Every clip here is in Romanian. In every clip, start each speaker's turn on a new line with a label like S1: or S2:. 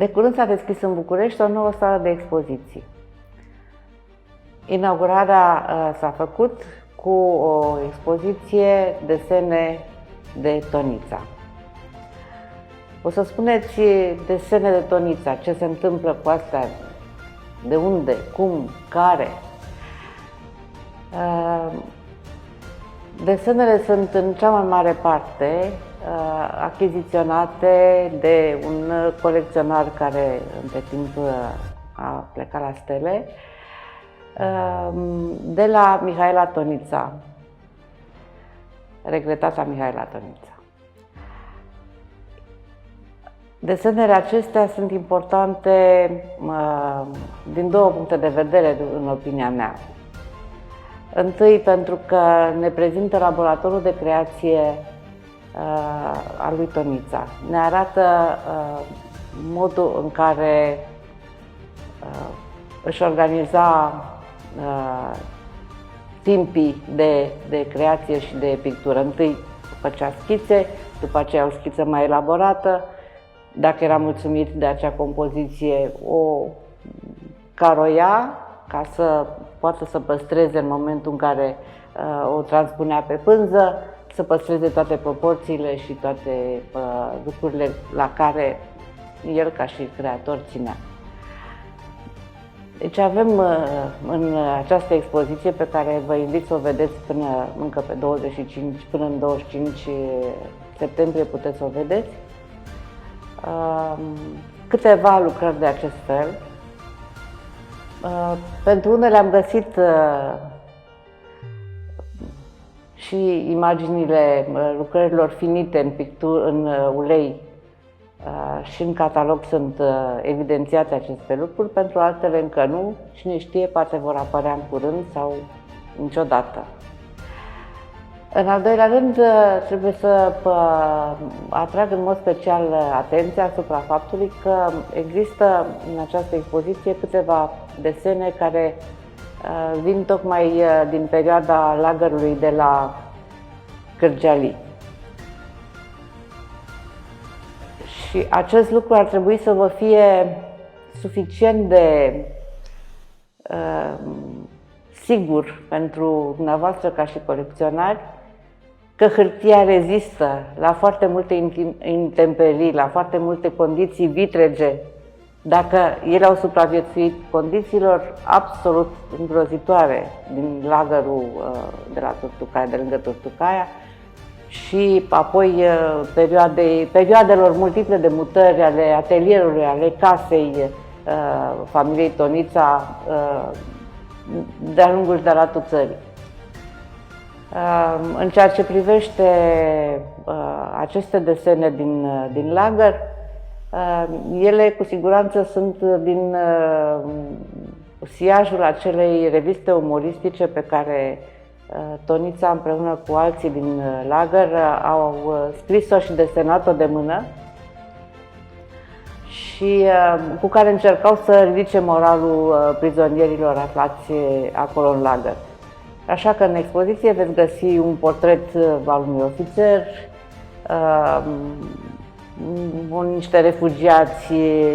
S1: De curând s-a deschis în București o nouă sală de expoziții. Inaugurarea s-a făcut cu o expoziție Desene de Tonița. O să spuneți desene de Tonița, ce se întâmplă cu astea, de unde, cum, care. Desenele sunt în cea mai mare parte achiziționate de un colecționar care între timp a plecat la stele, de la Mihaela Tonița, regretata Mihaela Tonița. Desenele acestea sunt importante din două puncte de vedere, în opinia mea. Întâi, pentru că ne prezintă laboratorul de creație al lui Tonița. Ne arată modul în care își organiza timpii de creație și de pictură. Întâi făcea schițe, după aceea o schiță mai elaborată. Dacă era mulțumit de acea compoziție, o caroia ca să poată să păstreze în momentul în care o transpunea pe pânză, să păstreze toate proporțiile și toate lucrurile la care el, ca și creator, ținea. Deci avem în această expoziție, pe care vă invit să o vedeți încă pe 25, până în 25 septembrie puteți să o vedeți, câteva lucrări de acest fel. Pentru unele am găsit și imaginile lucrărilor finite în pictură, în ulei, și în catalog sunt evidențiate aceste lucruri, pentru altele încă nu. Cine știe, poate vor apărea în curând sau niciodată. În al doilea rând, trebuie să atrag în mod special atenția asupra faptului că există în această expoziție câteva desene care vin tocmai din perioada lagărului de la Cârgeali. Și acest lucru ar trebui să vă fie suficient de sigur pentru dumneavoastră ca și colecționari, că hârtia rezistă la foarte multe intemperii, la foarte multe condiții vitrege, dacă ele au supraviețuit condițiilor absolut îngrozitoare din lagărul de la Turtucaia, de lângă Turtucaia, și apoi perioadelor multiple de mutări ale atelierului, ale casei familiei Tonița de-a lungul și de-a latul țării. În ceea ce privește aceste desene din lagăr, ele cu siguranță sunt din siajul acelei reviste umoristice pe care Tonița împreună cu alții din lagăr au scris-o și desenat-o de mână și cu care încercau să ridice moralul prizonierilor aflați acolo în lagăr. Așa că în expoziție veți găsi un portret al unui ofițer, niște refugiați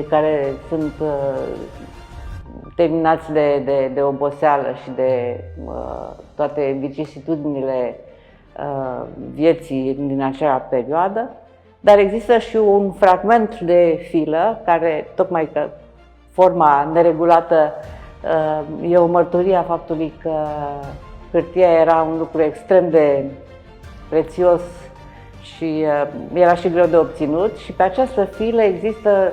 S1: care sunt terminați de oboseală și de toate vicisitudinile vieții din acea perioadă, dar există și un fragment de filă care, tocmai că forma neregulată e o mărturie a faptului că hârtia era un lucru extrem de prețios și era și greu de obținut, și pe această filă există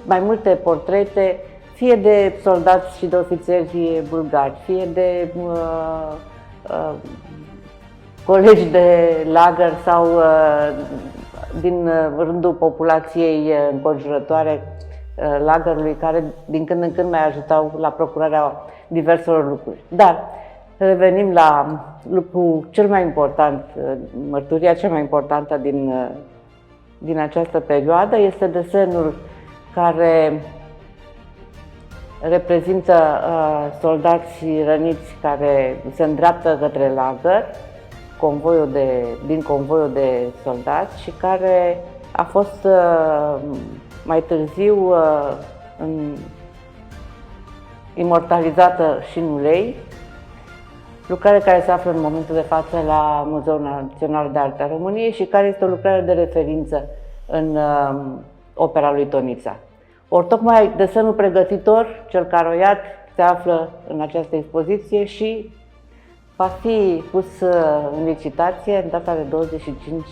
S1: mai multe portrete, fie de soldați și de ofițeri bulgari, fie de colegi de lagăr sau din rândul populației înconjurătoare lagărului, care din când în când mai ajutau la procurarea diverselor lucruri. Dar revenim la lucrul cel mai important, mărturia cea mai importantă din această perioadă, este desenul care reprezintă soldați răniți care se îndreaptă către lagăr, din convoiul de soldați, și care a fost mai târziu imortalizată și în ulei, lucrare care se află în momentul de față la Muzeul Național de Artă a României și care este o lucrare de referință în opera lui Tonița. Ori tocmai desenul pregătitor, cel caroiat, se află în această expoziție și va fi pus în licitație în data de 25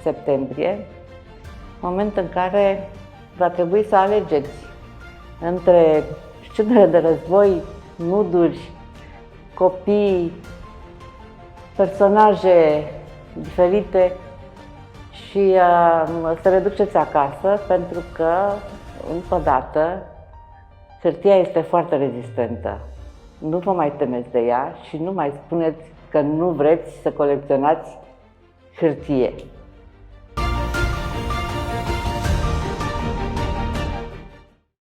S1: septembrie, moment în care va trebui să alegeți între scenele de război, nuduri, copii, personaje diferite și să le duceți acasă, pentru că, încă o dată, hârtia este foarte rezistentă. Nu vă mai temeți de ea și nu mai spuneți că nu vreți să colecționați hârtie.